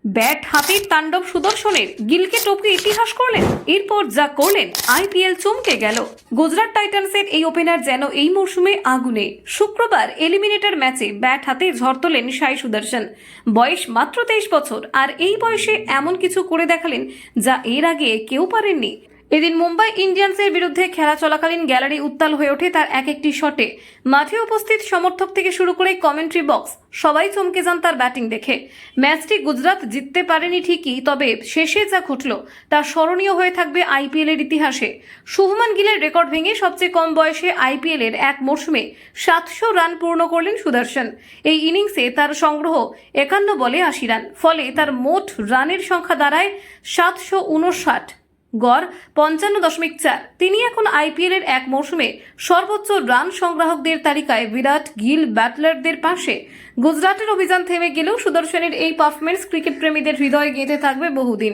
Bat হাতের তাণ্ডব সুদর্শনের, গিলকে টপকে ইতিহাস করলেন। এরপর যা করলেন আইপিএল চমকে গেল। গুজরাট টাইটান্সের এই ওপেনার যেন এই মরশুমে আগুনে। শুক্রবার এলিমিনেটর ম্যাচে ব্যাট হাতে ঝড় তোলেন সাই সুদর্শন। বয়স মাত্র 23 বছর, আর এই বয়সে এমন কিছু করে দেখালেন যা এর আগে কেউ পারেননি। এদিন মুম্বাই ইন্ডিয়ান্সের বিরুদ্ধে খেলা চলাকালীন গ্যালারি উত্তাল হয়ে ওঠে তার এক একটি শটে। মাঠে উপস্থিত সমর্থক থেকে শুরু করে কমেন্ট্রি বক্স সবাই চমকে যান তার ব্যাটিং দেখে। ম্যাচটি গুজরাট জিততে পারেনি ঠিকই, তবে শেষে যা ঘটল তা স্মরণীয় হয়ে থাকবে আইপিএল এর ইতিহাসে। শুভমান গিলের রেকর্ড ভেঙে সবচেয়ে কম বয়সে আইপিএল এর এক মরশুমে 700 রান পূর্ণ করলেন সুদর্শন। এই ইনিংসে তার সংগ্রহ 51 বলে 80 রান, ফলে তার মোট রানের সংখ্যা দাঁড়ায় 759, গড় 55.4। তিনি এখন আইপিএল এর এক মৌসুমে সর্বোচ্চ রান সংগ্রাহকদের তালিকায় বিরাট, গিল, ব্যাটলারদের পাশে। গুজরাটের অভিযান থেমে গেলেও সুদর্শনের এই পারফরম্যান্স ক্রিকেট প্রেমীদের হৃদয়ে গেঁথে থাকবে বহুদিন।